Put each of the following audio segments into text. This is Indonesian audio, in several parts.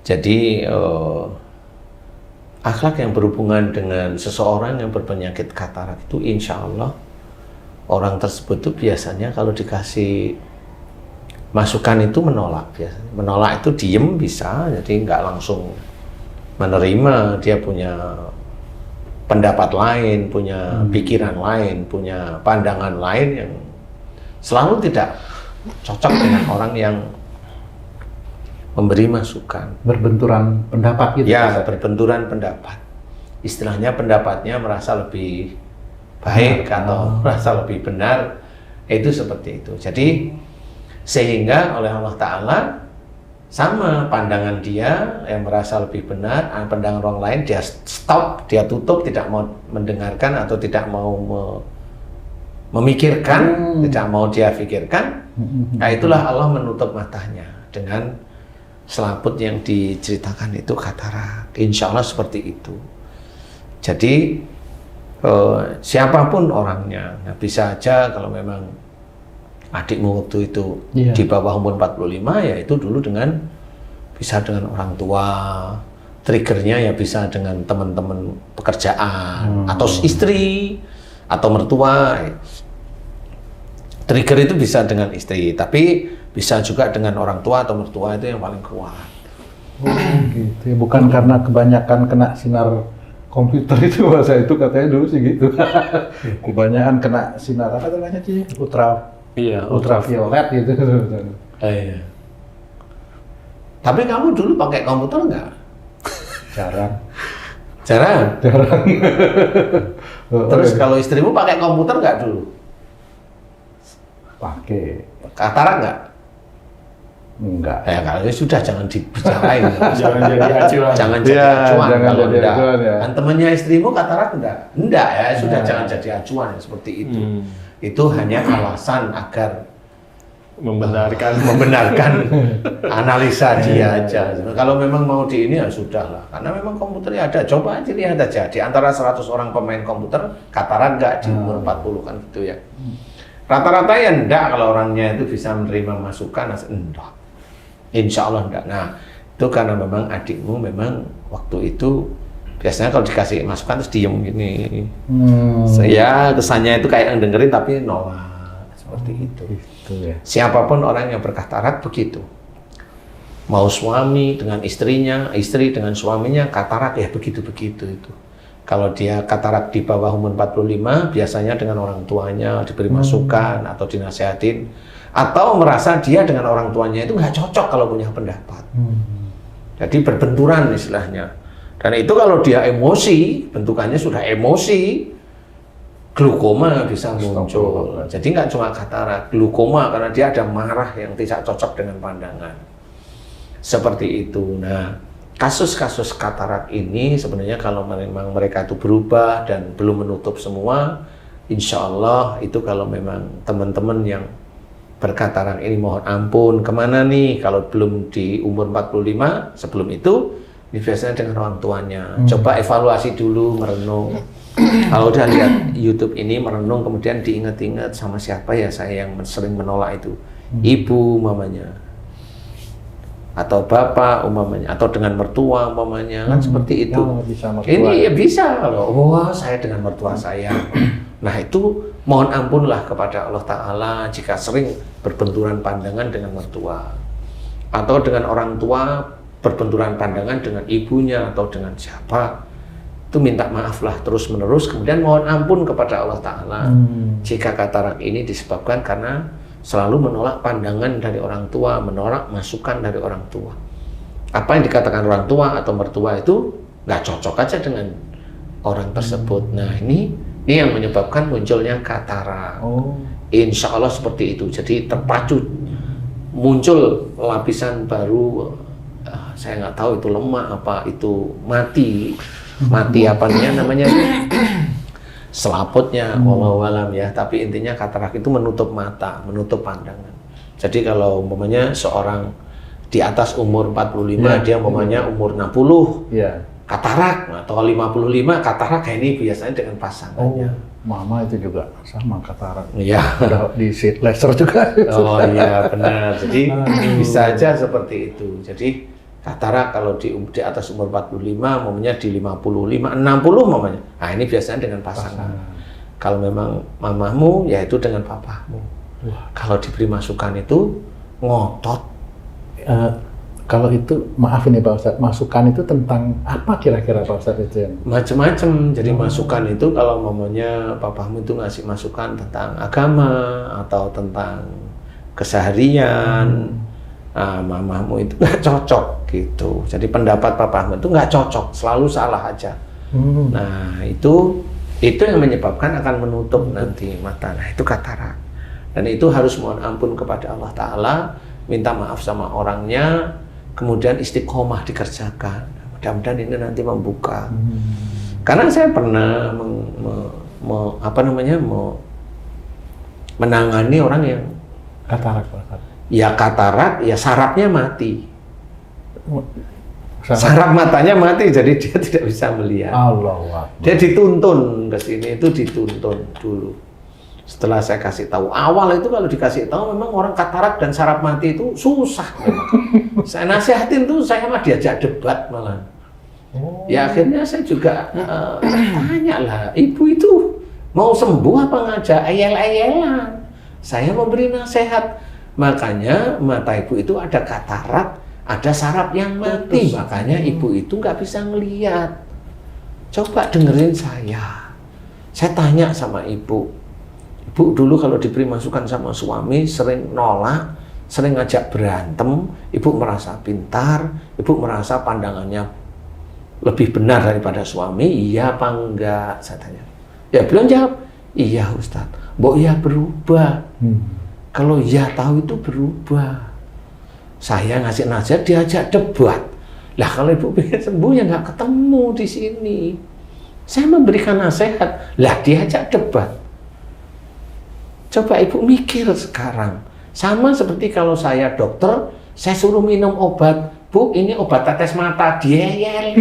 Jadi akhlak yang berhubungan dengan seseorang yang berpenyakit katarak itu insya Allah orang tersebut itu biasanya kalau dikasih masukan itu menolak biasanya. Menolak itu diem bisa, jadi nggak langsung menerima, dia punya pendapat lain, punya pikiran lain, punya pandangan lain yang selalu tidak cocok dengan orang yang memberi masukan. Berbenturan pendapat gitu. Ya, berbenturan pendapat. Istilahnya pendapatnya merasa lebih baik atau merasa lebih benar, itu seperti itu. Jadi sehingga oleh Allah Ta'ala sama pandangan dia yang merasa lebih benar, pandangan orang lain dia stop, dia tutup, tidak mau mendengarkan atau tidak mau memikirkan, tidak mau dia pikirkan. Nah itulah Allah menutup matanya dengan selaput yang diceritakan itu katarak. Insya Allah seperti itu. Jadi siapapun orangnya, nah, bisa aja kalau memang adikmu waktu itu di bawah umur 45 ya itu dulu bisa dengan orang tua, triggernya ya bisa dengan teman-teman pekerjaan atau istri atau mertua. Trigger itu bisa dengan istri, tapi bisa juga dengan orang tua atau mertua, itu yang paling kuat. Gitu ya. Bukan karena kebanyakan kena sinar komputer itu, bahasa itu katanya dulu sih gitu. Kebanyakan kena sinar apa namanya sih? Ultraviolet gitu. Iya. Tapi kamu dulu pakai komputer nggak? Jarang. Terus kalau istrimu pakai komputer nggak dulu? Pakai. Katarak nggak? Enggak. Ya kalau sudah jangan dibicarain. Jangan jadi acuan. Jangan jadi acuan. Jangan Kalau jadi enggak, acuan, ya. kan temannya istrimu katarak enggak? Enggak ya, sudah jangan jadi acuan seperti itu. Itu hanya alasan agar membenarkan analisa dia aja. Kalau memang mau di ini ya sudahlah. Karena memang komputernya ada. Coba aja lihat aja. Di antara 100 orang pemain komputer, katarak enggak di umur 40 kan gitu ya. Rata-rata ya enggak kalau orangnya itu bisa menerima masukan, enggak. Insya Allah enggak. Nah, itu karena memang adikmu memang waktu itu biasanya kalau dikasih masukan terus diem gini. Saya kesannya itu kayak yang dengerin tapi nolak. Seperti itu. Ya. Siapapun orang yang berkatarak begitu. Mau suami dengan istrinya, istri dengan suaminya katarak ya begitu-begitu itu. Kalau dia katarak di bawah umur 45, biasanya dengan orang tuanya diberi masukan atau dinasihatin, atau merasa dia dengan orang tuanya itu nggak cocok kalau punya pendapat. Jadi berbenturan istilahnya. Dan itu kalau dia emosi, bentukannya sudah emosi, glukoma bisa muncul. Jadi nggak cuma katarak, glukoma karena dia ada marah yang tidak cocok dengan pandangan. Seperti itu. Nah, kasus-kasus katarak ini sebenarnya kalau memang mereka itu berubah dan belum menutup semua, insya Allah itu kalau memang teman-teman yang berkatarak ini mohon ampun, kemana nih kalau belum di umur 45, sebelum itu, ini biasanya dengan orang tuanya. Coba evaluasi dulu, merenung. Kalau udah lihat YouTube ini, merenung, kemudian diingat-ingat sama siapa ya saya yang sering menolak itu. Ibu mamanya. Atau bapak umpamanya, atau dengan mertua umpamanya, kan seperti itu. Ini ya bisa loh, wah saya dengan mertua saya. Nah itu mohon ampunlah kepada Allah Ta'ala jika sering berbenturan pandangan dengan mertua. Atau dengan orang tua berbenturan pandangan dengan ibunya atau dengan siapa. Itu minta maaflah terus menerus, kemudian mohon ampun kepada Allah Ta'ala. Jika katarak ini disebabkan karena selalu menolak pandangan dari orang tua, menolak masukan dari orang tua. Apa yang dikatakan orang tua atau mertua itu nggak cocok aja dengan orang tersebut. Nah ini yang menyebabkan munculnya katarak. Insya Allah seperti itu. Jadi terpacu muncul lapisan baru. Saya nggak tahu itu lemah apa itu mati apanya namanya. Selaputnya, wallahualam ya, tapi intinya katarak itu menutup mata, menutup pandangan. Jadi kalau umpamanya seorang di atas umur 45, dia umpamanya umur 60, katarak, atau 55, katarak kayak ini biasanya dengan pasangannya. Mama itu juga sama katarak. Iya. Udah di laser juga. Oh iya benar, jadi bisa aja seperti itu. Jadi Katarak kalau di atas umur 45, momennya di 55, 60 momennya. Nah ini biasanya dengan pasangan. Kalau memang mamahmu, ya itu dengan papahmu. Kalau diberi masukan itu ngotot. Kalau itu, maaf ini Pak Ustadz, masukan itu tentang apa kira-kira Pak Ustadz itu? Macam-macam. Jadi masukan itu kalau mamanya papahmu itu ngasih masukan tentang agama atau tentang keseharian. Nah, mamahmu itu nggak cocok gitu. Jadi pendapat papahmu itu nggak cocok, selalu salah aja. Nah itu yang menyebabkan akan menutup nanti mata. Nah itu katarak. Dan itu harus mohon ampun kepada Allah Ta'ala, minta maaf sama orangnya, kemudian istiqomah dikerjakan. Mudah-mudahan ini nanti membuka. Karena saya pernah menangani orang yang Katarak. Ya katarak, ya sarafnya mati. Saraf matanya mati, jadi dia tidak bisa melihat. Allah. Dia dituntun ke sini, itu dituntun dulu. Setelah saya kasih tahu, awal itu kalau dikasih tahu memang orang katarak dan saraf mati itu susah. Saya nasihatin tuh, saya mah diajak debat malah. Ya akhirnya saya juga tanya lah, ibu itu mau sembuh apa ngajak ayel-ayelan? Saya memberi nasihat. Makanya mata ibu itu ada katarak, ada saraf yang mati. Makanya ibu itu nggak bisa ngelihat. Coba dengerin saya. Saya tanya sama ibu. Ibu dulu kalau diberi masukan sama suami sering nolak, sering ngajak berantem. Ibu merasa pintar, ibu merasa pandangannya lebih benar daripada suami. Iya apa enggak? Saya tanya. Ya beliau jawab, iya Ustadz. Mbok ya berubah. Kalau ya tahu itu berubah. Saya ngasih nasihat, diajak debat. Lah kalau ibu pengen sembuh ya nggak ketemu di sini. Saya memberikan nasihat, lah diajak debat. Coba ibu mikir sekarang. Sama seperti kalau saya dokter, saya suruh minum obat. Bu, ini obat tetes mata, dieyel.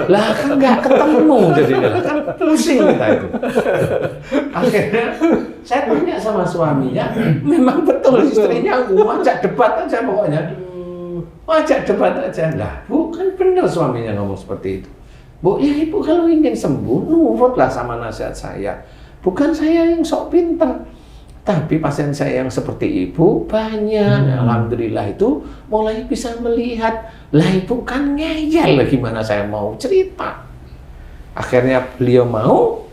Lah kan nggak ketemu jadinya, kan pusing kita itu. Akhirnya saya tanya sama suaminya, memang betul istrinya ngajak debat aja pokoknya. Ajak debat aja. Lah bu, kan benar suaminya ngomong seperti itu. Bu, ya ibu kalau ingin sembuh, nurutlah sama nasihat saya. Bukan saya yang sok pintar. Tapi pasien saya yang seperti ibu banyak, alhamdulillah itu mulai bisa melihat. Lah ibu kan ngeyel, gimana saya mau cerita. Akhirnya beliau mau,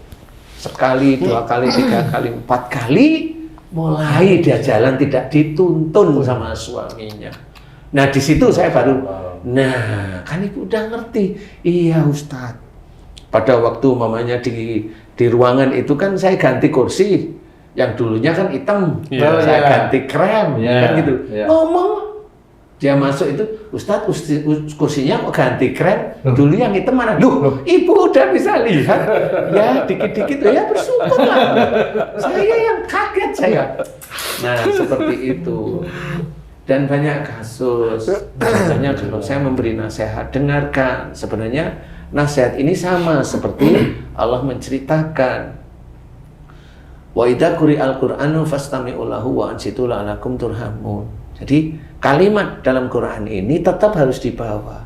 sekali, 2 kali, 3 kali, 4 kali, mulai dia jalan tidak dituntun sama suaminya. Nah di situ saya baru, nah kan ibu udah ngerti. Iya Ustadz, pada waktu mamanya di ruangan itu kan saya ganti kursi. Yang dulunya kan hitam, saya ganti krem, kan gitu. Ngomong, dia masuk itu, Ustadz kursinya kok ganti krem, dulu yang hitam mana? Duh, ibu udah bisa lihat, ya dikit-dikit, ya bersyukurlah. Saya yang kaget saya. Nah seperti itu. Dan banyak kasus, makanya kalau saya memberi nasihat, dengarkan. Sebenarnya nasihat ini sama seperti Allah menceritakan. Wa idza quri'al Qur'anu fastami'u lahu wa ansitu la'alakum turhamun. Jadi kalimat dalam Quran ini tetap harus dibawa.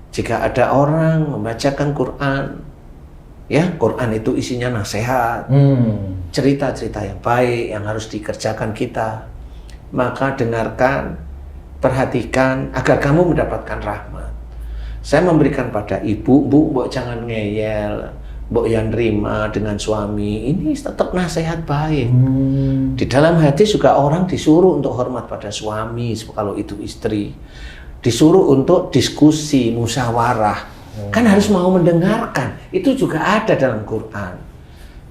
Jika ada orang membacakan Quran, ya Quran itu isinya nasihat, cerita-cerita yang baik yang harus dikerjakan kita, maka dengarkan, perhatikan agar kamu mendapatkan rahmat. Saya memberikan pada ibu, bu jangan ngeyel. Mbok yang nerima dengan suami, ini tetap nasihat baik. Di dalam hadis juga orang disuruh untuk hormat pada suami, kalau itu istri. Disuruh untuk diskusi, musyawarah. Kan harus mau mendengarkan. Itu juga ada dalam Quran.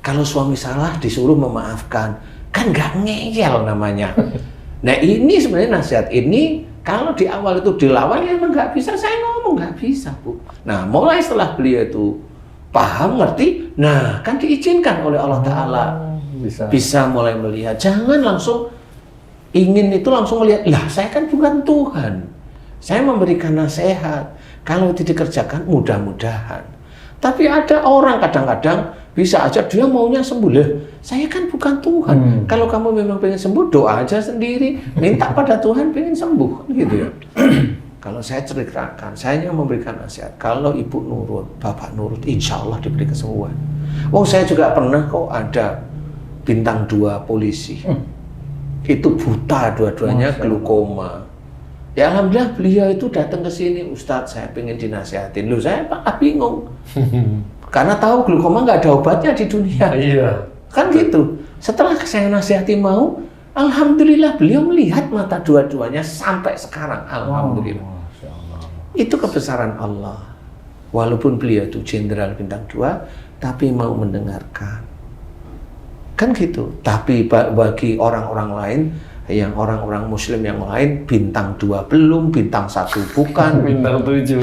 Kalau suami salah disuruh memaafkan. Kan nggak ngeyel namanya. Nah ini sebenarnya nasihat ini, kalau di awal itu dilawan, ya emang nggak bisa, saya ngomong nggak bisa Bu. Nah mulai setelah beliau itu paham, ngerti, nah kan diizinkan oleh Allah Ta'ala bisa mulai melihat. Jangan langsung ingin itu langsung melihat, lah saya kan bukan Tuhan, saya memberikan nasihat, kalau itu dikerjakan mudah-mudahan. Tapi ada orang kadang-kadang Bisa aja dia maunya sembuh. Lah, saya kan bukan Tuhan. Kalau kamu memang pengen sembuh, doa aja sendiri. Minta pada Tuhan pengen sembuh. Gitu ya. Kalau saya ceritakan, saya hanya memberikan nasihat. Kalau ibu nurut, bapak nurut, insya Allah diberi kesembuhan. Oh, saya juga pernah kok ada bintang 2 polisi. Itu buta dua-duanya, glaukoma. Ya alhamdulillah beliau itu datang ke sini, Ustadz saya pengen dinasihatin. Loh saya bingung. Karena tahu glaukoma nggak ada obatnya di dunia. Iya. Kan gitu. Setelah saya nasihati mau, alhamdulillah beliau melihat mata dua-duanya sampai sekarang. Alhamdulillah. Itu kebesaran Allah. Walaupun beliau itu jenderal bintang 2, tapi mau mendengarkan. Kan gitu. Tapi bagi orang-orang lain, yang orang-orang muslim yang lain, bintang 2 belum, bintang 1 bukan, bintang 7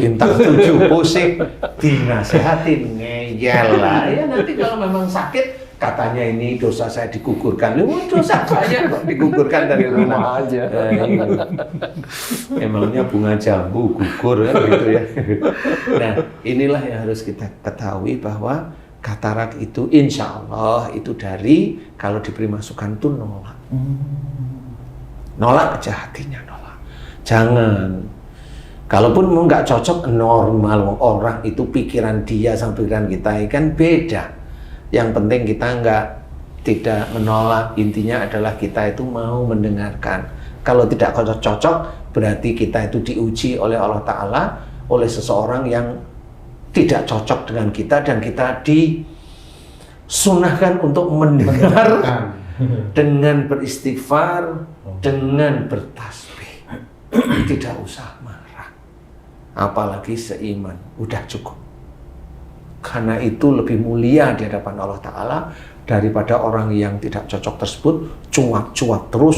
pusing, dinasehatin, ngeyel lah. Ya nanti kalau memang sakit, katanya ini dosa saya digugurkan. Loh, dosa saya kok digugurkan dari mana aja. Emangnya bunga jambu gugur kan gitu ya. Nah, inilah yang harus kita ketahui bahwa katarak itu insya Allah itu dari kalau diberi masukan itu nolak. Nolak aja hatinya, nolak. Jangan. Kalaupun mau nggak cocok, normal. Orang itu pikiran dia sama pikiran kita kan beda. Yang penting kita tidak menolak. Intinya adalah kita itu mau mendengarkan. Kalau tidak cocok, berarti kita itu diuji oleh Allah Ta'ala, oleh seseorang yang tidak cocok dengan kita, dan kita disunahkan untuk mendengar dengan beristighfar, dengan bertasbih. Tidak usah marah. Apalagi seiman, udah cukup. Karena itu lebih mulia di hadapan Allah Ta'ala daripada orang yang tidak cocok tersebut cuak-cuak terus,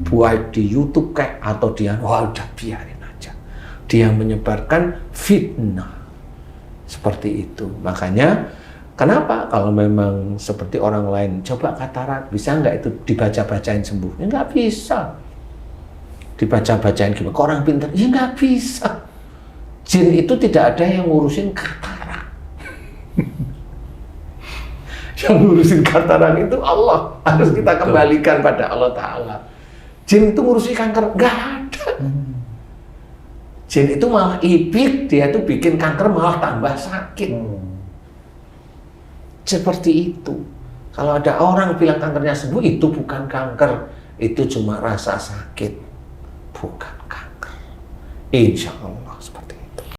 baik di YouTube kayak atau dia, udah biarin aja. Dia menyebarkan fitnah. Seperti itu. Makanya kenapa kalau memang seperti orang lain, coba katarak, bisa nggak itu dibaca-bacain sembuh? Ya nggak bisa. Dibaca-bacain gimana? Kok orang pintar? Ya nggak bisa. Jin itu tidak ada yang ngurusin katarak. Yang ngurusin katarak itu Allah. Harus kita kembalikan pada Allah Ta'ala. Jin itu ngurusin kanker? Nggak ada. Jin itu malah ibik, dia tuh bikin kanker malah tambah sakit. Seperti itu. Kalau ada orang bilang kankernya sembuh, itu bukan kanker. Itu cuma rasa sakit. Bukan kanker. Insya Allah.